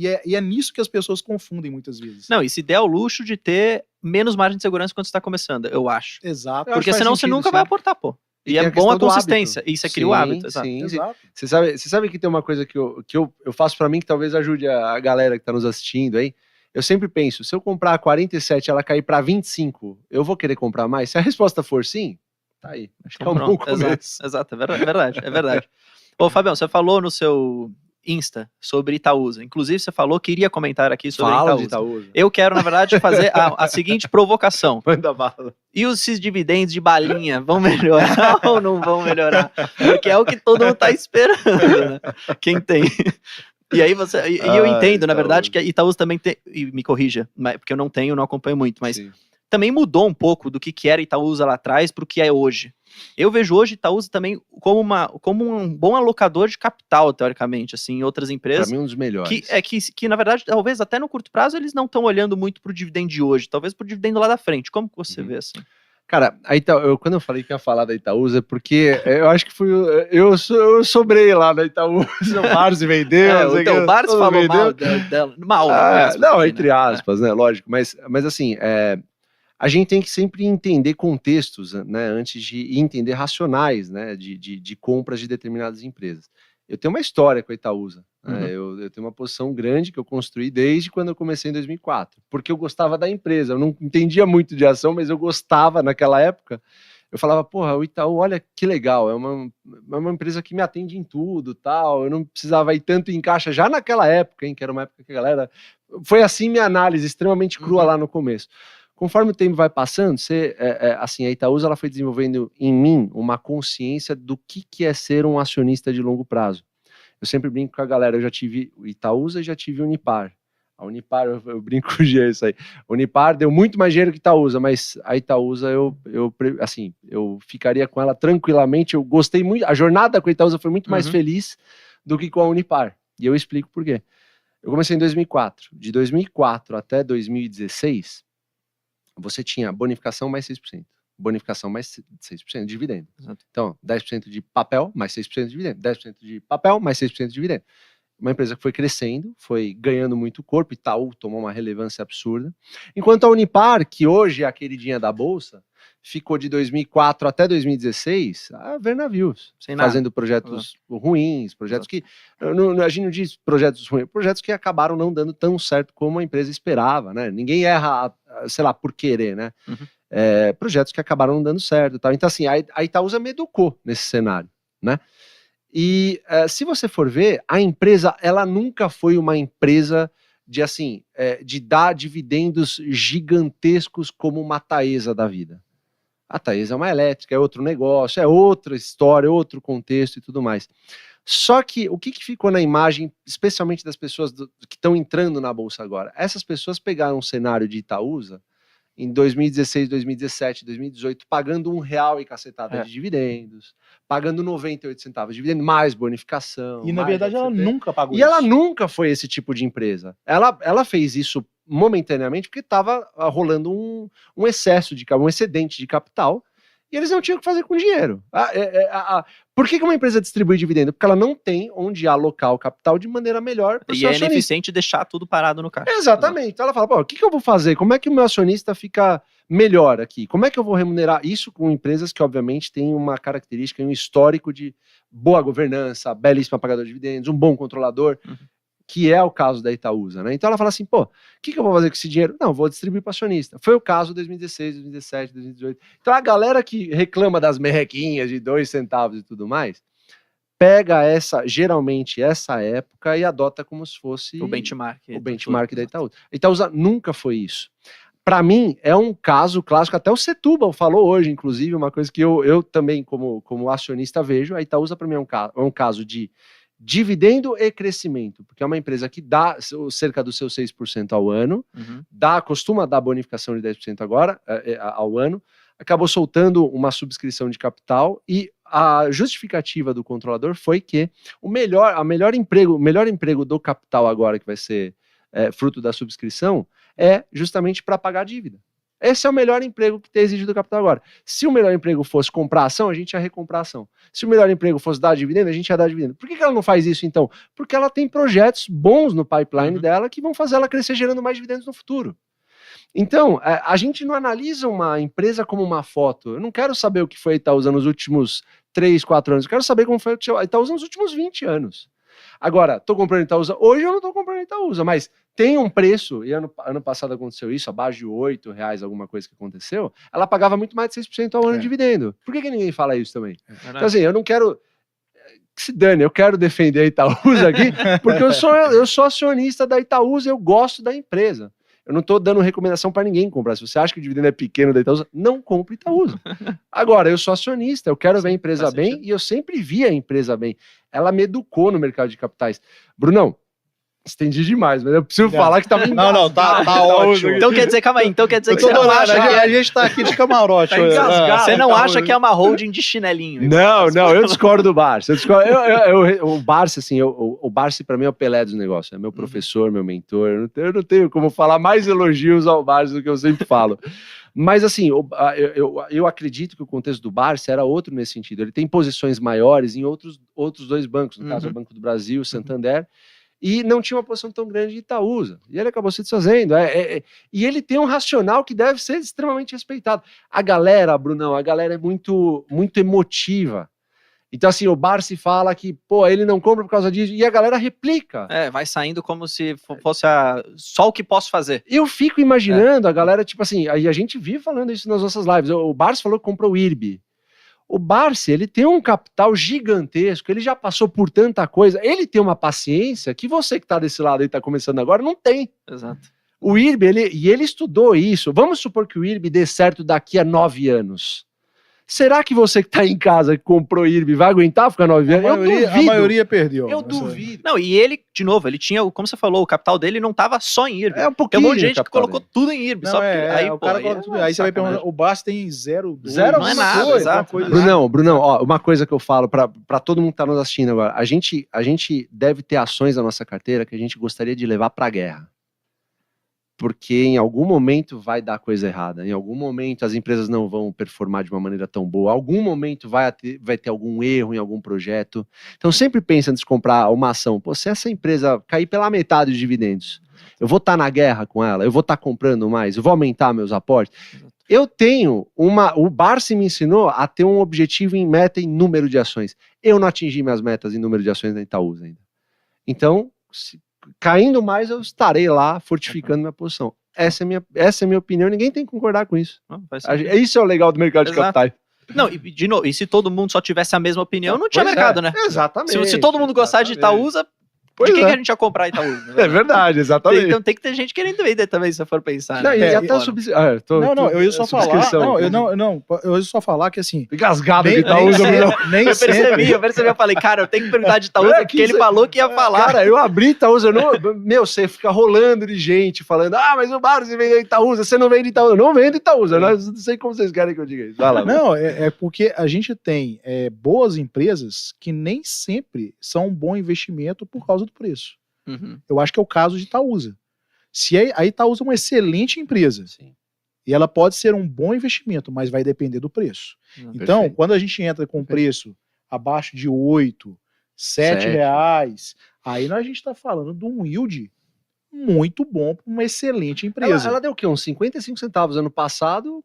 E é nisso que as pessoas confundem muitas vezes. Não, e se der o luxo de ter menos margem de segurança quando você tá começando, eu acho. Exato. Porque senão você nunca vai aportar, pô. E tem é a bom a questão do consistência. hábito. Isso é criar o hábito, exato. Sim. Exato. Você sabe que tem uma coisa que eu faço pra mim que talvez ajude a galera que tá nos assistindo aí. Eu sempre penso, se eu comprar a 47 e ela cair pra 25, eu vou querer comprar mais? Se a resposta for sim, tá aí. Acho que é um bom começo. Exato, é verdade. Ô, Fabião, você falou no seu Insta sobre Itaúsa. Inclusive, você falou que iria comentar aqui sobre Fala Itaúsa. de Itaúsa. Eu quero, na verdade, fazer a seguinte provocação. Manda bala. E esses dividendos de balinha vão melhorar ou não vão melhorar? Porque é o que todo mundo tá esperando, né? Quem tem. E aí eu entendo, na verdade, que a Itaúsa também tem, e me corrija, porque eu não tenho, não acompanho muito, mas Sim. também mudou um pouco do que era Itaúsa lá atrás para o que é hoje. Eu vejo hoje Itaúsa também como um bom alocador de capital, teoricamente, assim, em outras empresas. Pra mim, um dos melhores. Que na verdade, talvez até no curto prazo, eles não estão olhando muito pro dividendo de hoje, talvez pro dividendo lá da frente. Como que você vê assim? Cara, quando eu falei que ia falar da Itaúsa, é porque eu acho que eu sobrei lá da Itaúsa, o Barsi vendeu. Então, o Barsi falou mal dela. Não, entre aspas, né? Lógico. Mas assim, a gente tem que sempre entender contextos, né? Antes de entender racionais, né? De compras de determinadas empresas. Eu tenho uma história com a Itaúsa. Né? Eu tenho uma posição grande que eu construí desde quando eu comecei em 2004. Porque eu gostava da empresa. Eu não entendia muito de ação, mas eu gostava naquela época. Eu falava, porra, o Itaú, olha que legal. É uma empresa que me atende em tudo, tal. Eu não precisava ir tanto em caixa já naquela época, hein? Que era uma época que a galera... Foi assim minha análise, extremamente crua lá no começo. Conforme o tempo vai passando, assim, a Itaúsa ela foi desenvolvendo em mim uma consciência do que é ser um acionista de longo prazo. Eu sempre brinco com a galera, eu já tive o Itaúsa e já tive o Unipar. A Unipar, eu brinco com o Gia isso aí. A Unipar deu muito mais dinheiro que a Itaúsa, mas a Itaúsa, eu ficaria com ela tranquilamente. Eu gostei muito, a jornada com a Itaúsa foi muito mais feliz do que com a Unipar. E eu explico por quê. Eu comecei em 2004. De 2004 até 2016... você tinha bonificação mais 6%, bonificação mais 6% de dividendo. Exato. Então, 10% de papel mais 6% de dividendo, 10% de papel mais 6% de dividendo. Uma empresa que foi crescendo, foi ganhando muito corpo, Itaú tomou uma relevância absurda. Enquanto a Unipar, que hoje é a queridinha da Bolsa, ficou de 2004 até 2016 a ver navios, fazendo projetos ruins, projetos que... a gente não diz projetos ruins, projetos que acabaram não dando tão certo como a empresa esperava, né? Ninguém erra, sei lá, por querer, né? Projetos que acabaram não dando certo e tal. Então, assim, a Itaúsa me educou nesse cenário, né? E se você for ver, a empresa, ela nunca foi uma empresa de, assim, de dar dividendos gigantescos como uma Taesa da vida. A Taesa é uma elétrica, é outro negócio, é outra história, outro contexto e tudo mais. Só que o que ficou na imagem, especialmente das pessoas que estão entrando na Bolsa agora? Essas pessoas pegaram um cenário de Itaúsa em 2016, 2017, 2018, pagando R$1 e cacetada de dividendos, pagando 98 centavos de dividendo, mais bonificação. E na verdade ela nunca pagou isso. E ela nunca foi esse tipo de empresa. Ela fez isso momentaneamente porque estava rolando um excesso de um excedente de capital e eles não tinham o que fazer com dinheiro. Por que uma empresa distribui dividendo? Porque ela não tem onde alocar o capital de maneira melhor para o seu acionista. Ineficiente deixar tudo parado no caixa. Exatamente. Então ela fala, pô, o que eu vou fazer? Como é que o meu acionista fica melhor aqui? Como é que eu vou remunerar isso com empresas que obviamente têm uma característica e um histórico de boa governança, belíssima pagador de dividendos, um bom controlador, que é o caso da Itaúsa, né? Então ela fala assim, pô, o que eu vou fazer com esse dinheiro? Não, vou distribuir para acionista. Foi o caso de 2016, 2017, 2018. Então a galera que reclama das merrequinhas de 2 centavos e tudo mais, pega geralmente essa época e adota como se fosse o benchmark da Itaúsa. A Itaúsa nunca foi isso. Para mim, é um caso clássico, até o Setúbal falou hoje, inclusive, uma coisa que eu também, como acionista, vejo. A Itaúsa, para mim, é um caso de dividendo e crescimento, porque é uma empresa que dá cerca dos seus 6% ao ano, costuma dar bonificação de 10% agora, ao ano, acabou soltando uma subscrição de capital e a justificativa do controlador foi que o melhor emprego do capital agora, que vai ser fruto da subscrição, é justamente para pagar a dívida. Esse é o melhor emprego que tem exigido do capital agora. Se o melhor emprego fosse comprar ação, a gente ia recomprar ação. Se o melhor emprego fosse dar dividendo, a gente ia dar dividendo. Por que ela não faz isso, então? Porque ela tem projetos bons no pipeline dela que vão fazer ela crescer gerando mais dividendos no futuro. Então, a gente não analisa uma empresa como uma foto. Eu não quero saber o que foi a Itaúsa nos últimos 3, 4 anos. Eu quero saber como foi a Itaúsa nos últimos 20 anos. Agora, estou comprando Itaúsa. Hoje eu não estou comprando Itaúsa, mas tem um preço, e ano passado aconteceu isso, abaixo de R$8, alguma coisa que aconteceu, ela pagava muito mais de 6% ao ano de dividendo. Por que ninguém fala isso também? Então, assim, eu não quero... Que se dane, eu quero defender a Itaúsa aqui, porque eu sou acionista da Itaúsa, eu gosto da empresa. Eu não estou dando recomendação para ninguém comprar. Se você acha que o dividendo é pequeno da Itaúsa, não compre Itaúsa. Agora, eu sou acionista, eu quero ver a empresa bem, e eu sempre vi a empresa bem. Ela me educou no mercado de capitais. Brunão, estendi demais, mas eu preciso falar que tá bem. Não, tá ótimo. Então quer dizer, calma aí, então quer dizer que você não acha que a gente tá aqui de camarote. você não acha que é uma holding de chinelinho? Não, eu discordo do Barsi. O Barsi, assim, o Barsi pra mim é o Pelé dos negócios. É meu professor, meu mentor. Eu não tenho como falar mais elogios ao Barsi do que eu sempre falo. Mas, assim, eu acredito que o contexto do Barsi era outro nesse sentido. Ele tem posições maiores em outros 2 bancos, no caso, o Banco do Brasil, o Santander, e não tinha uma posição tão grande de Itaúsa. E ele acabou se desfazendo. E ele tem um racional que deve ser extremamente respeitado. A galera, Brunão, é muito, muito emotiva. Então, assim, o Barsi fala que, pô, ele não compra por causa disso, e a galera replica. Vai saindo como se fosse só o que posso fazer. Eu fico imaginando a galera, tipo assim, aí a gente vive falando isso nas nossas lives. O Barsi falou que comprou o IRB. O Barsi, ele tem um capital gigantesco, ele já passou por tanta coisa, ele tem uma paciência que você que tá desse lado aí, tá começando agora, não tem. Exato. O IRB, ele estudou isso. Vamos supor que o IRB dê certo daqui a 9 anos. Será que você que tá em casa, que comprou IRB, vai aguentar ficar 9 anos? Eu duvido. A maioria perdeu. Eu duvido. Não, e ele, de novo, ele tinha, como você falou, o capital dele não tava só em IRB. Um pouquinho. Tem um monte de gente que colocou tudo em IRB. Não, só porque, aí, o cara coloca tudo. Aí você vai perguntar, o Barsi tem 0, não é nada, exato. Brunão, ó, uma coisa que eu falo pra todo mundo que tá nos assistindo agora, a gente deve ter ações na nossa carteira que a gente gostaria de levar pra guerra. Porque em algum momento vai dar coisa errada, em algum momento as empresas não vão performar de uma maneira tão boa, em algum momento vai ter algum erro em algum projeto. Então sempre pensa antes de comprar uma ação, pô, se essa empresa cair pela metade dos dividendos, eu vou estar na guerra com ela, eu vou estar comprando mais, eu vou aumentar meus aportes. Eu tenho o Barsi me ensinou a ter um objetivo em meta em número de ações. Eu não atingi minhas metas em número de ações da Itaúsa ainda. Então, caindo mais, eu estarei lá fortificando minha posição. Essa é a minha opinião, ninguém tem que concordar com isso. Isso é o legal do mercado de capitais. Não, de novo, e se todo mundo só tivesse a mesma opinião, não tinha mercado, né? Exatamente. Se todo mundo gostasse de Itaúsa, de quem que a gente ia comprar Itaúsa? É verdade, exatamente. Então tem que ter gente querendo vender também, se você for pensar. Não, Né? e até eu ia só falar. Eu ia só falar que assim. Engasgado de Itaúsa, Eu percebi, eu falei, cara, eu tenho que perguntar de Itaúsa, porque ele falou que ia falar. Cara, eu abri Itaúsa, você fica rolando de gente falando, mas o Barsi vendeu Itaúsa, você não vende Itaúsa. Eu não vendo Itaúsa, não sei como vocês querem que eu diga isso. Vai lá. Não, é porque a gente tem boas empresas que nem sempre são um bom investimento por causa do preço. Eu acho que é o caso de Itaúsa. Se a Itaúsa é uma excelente empresa, sim, e ela pode ser um bom investimento, mas vai depender do preço. Então, perfeito, quando a gente entra com preço abaixo de 8, 7 reais, aí a gente está falando de um yield muito bom para uma excelente empresa. Ela deu o quê? Uns 55 centavos ano passado,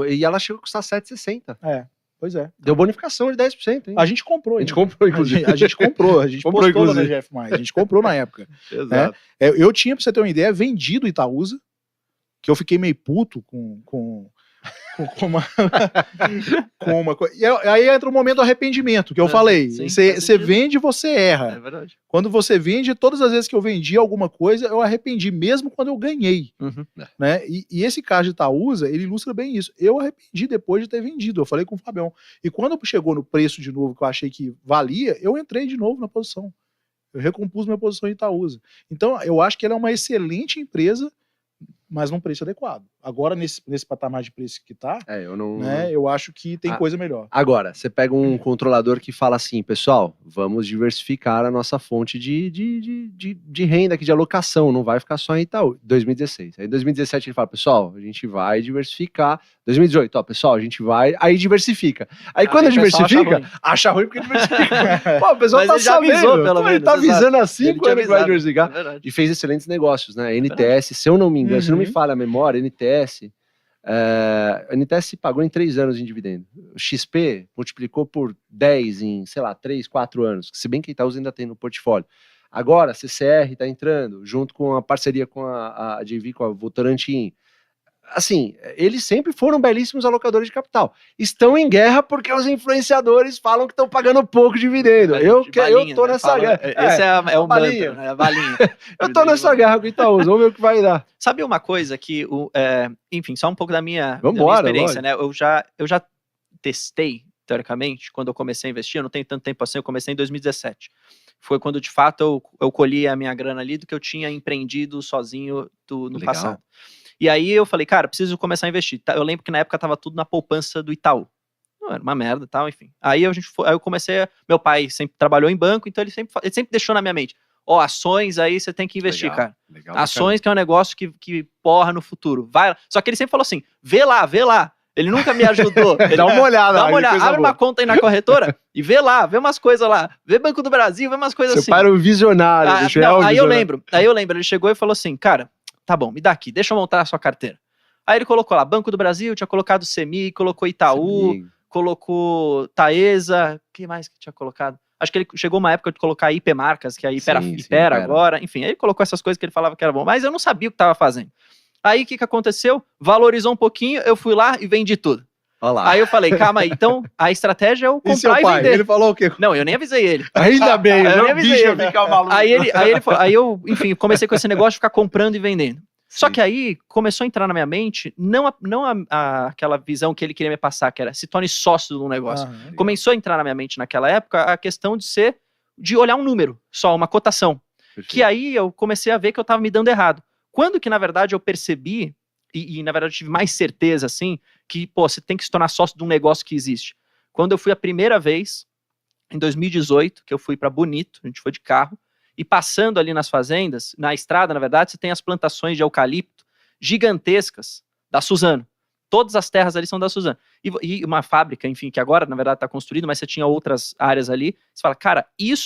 e ela chegou a custar 7,60. Pois é. Deu bonificação de 10%, hein? A gente comprou. A gente comprou, inclusive. A gente comprou. A gente postou lá na GF+. A gente comprou na época. Exato. Eu tinha, pra você ter uma ideia, vendido Itaúsa, que eu fiquei meio puto com uma coisa. E aí entra o momento do arrependimento, que eu falei. Você vende, você erra. É verdade. Quando você vende, todas as vezes que eu vendi alguma coisa, eu arrependi, mesmo quando eu ganhei. Né? E esse caso de Itaúsa, ele ilustra bem isso. Eu arrependi depois de ter vendido. Eu falei com o Fabião. E quando chegou no preço de novo, que eu achei que valia, eu entrei de novo na posição. Eu recompus minha posição em Itaúsa. Então, eu acho que ela é uma excelente empresa mas num preço adequado. Agora, nesse patamar de preço que tá, eu não... né, eu acho que tem coisa melhor. Agora, você pega um controlador que fala assim, pessoal, vamos diversificar a nossa fonte de renda aqui, de alocação, não vai ficar só em Itaú. 2016. Aí, em 2017, ele fala, pessoal, a gente vai diversificar. 2018, ó, pessoal, a gente vai... Aí diversifica. Aí quando diversifica, acha ruim porque diversifica. Pô, o pessoal tá sabendo. Avisou, pelo menos, ele tá avisando assim quando ele vai diversificar. É e fez excelentes negócios, né? NTS, se eu não me engano, se não me falha a memória, NTS... a NTS pagou em 3 anos em dividendo. O XP multiplicou por 10 em, sei lá, 3, 4 anos. Se bem que a Itaúsa ainda tem no portfólio. Agora, a CCR está entrando, junto com a parceria com a JV, com a Votorantim. Assim, eles sempre foram belíssimos alocadores de capital. Estão em guerra porque os influenciadores falam que estão pagando pouco dividendo. Eu tô nessa guerra. Esse é o mantra, né? A balinha. Eu tô nessa guerra com o Itaúsa, vamos ver o que vai dar. Sabe uma coisa que, enfim, só um pouco da minha experiência, né? Eu já testei, teoricamente, quando eu comecei a investir, eu não tenho tanto tempo assim, eu comecei em 2017. Foi quando, de fato, eu colhi a minha grana ali do que eu tinha empreendido sozinho no passado. E aí eu falei, cara, preciso começar a investir. Eu lembro que na época tava tudo na poupança do Itaú. Não, era uma merda e tal, enfim. Aí eu comecei, meu pai sempre trabalhou em banco, então ele sempre deixou na minha mente, ações aí você tem que investir, cara. Ações que é um negócio que porra no futuro. Vai lá. Só que ele sempre falou assim, vê lá. Ele nunca me ajudou. Dá uma olhada. Abre uma conta aí na corretora e vê lá, vê umas coisas lá. Vê Banco do Brasil, vê umas coisas assim. Seu pai era um visionário. Aí eu lembro, ele chegou e falou assim, cara, tá bom, me dá aqui, deixa eu montar a sua carteira. Aí ele colocou lá, Banco do Brasil, tinha colocado CEMI, colocou Itaú, colocou Taesa, o que mais que tinha colocado? Acho que ele chegou uma época de colocar a IP Marcas, que a IP era Ipera agora, enfim, aí ele colocou essas coisas que ele falava que era bom, mas eu não sabia o que estava fazendo. Aí o que aconteceu? Valorizou um pouquinho, eu fui lá e vendi tudo. Olá. Aí eu falei, calma aí, então a estratégia é eu comprar e vender. Ele falou o quê? Não, eu nem avisei ele. Ainda bem, eu nem avisei ele. Fica maluco. Aí eu, enfim, comecei com esse negócio de ficar comprando e vendendo. Só que aí começou a entrar na minha mente, não aquela visão que ele queria me passar, que era se torne sócio de um negócio. Começou a entrar na minha mente naquela época a questão de olhar um número, só uma cotação. Perfeito. Que aí eu comecei a ver que eu estava me dando errado. Quando que, na verdade, eu percebi, e na verdade eu tive mais certeza, assim, que, você tem que se tornar sócio de um negócio que existe. Quando eu fui a primeira vez, em 2018, que eu fui para Bonito, a gente foi de carro, e passando ali nas fazendas, na estrada, na verdade, você tem as plantações de eucalipto gigantescas da Suzano. Todas as terras ali são da Suzano. E uma fábrica, enfim, que agora, na verdade, está construída, mas você tinha outras áreas ali. Você fala, cara, isso